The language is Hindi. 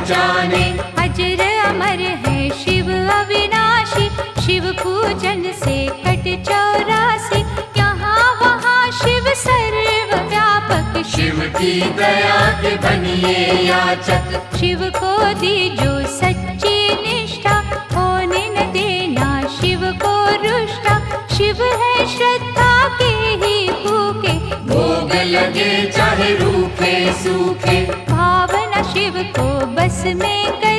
पहचाने। अजर अमर है शिव अविनाशी, शिव पूजन से कट 84। यहाँ वहाँ शिव सर्वव्यापक, शिव की दया के बनिए याचक। शिव को दीजो सच्ची निष्ठा, होने न देना शिव को रुष्टा। शिव है श्रद्धा के ही भूखे, भोग लगे चाहे रूखे सूखे। भावना शिव को बस में कर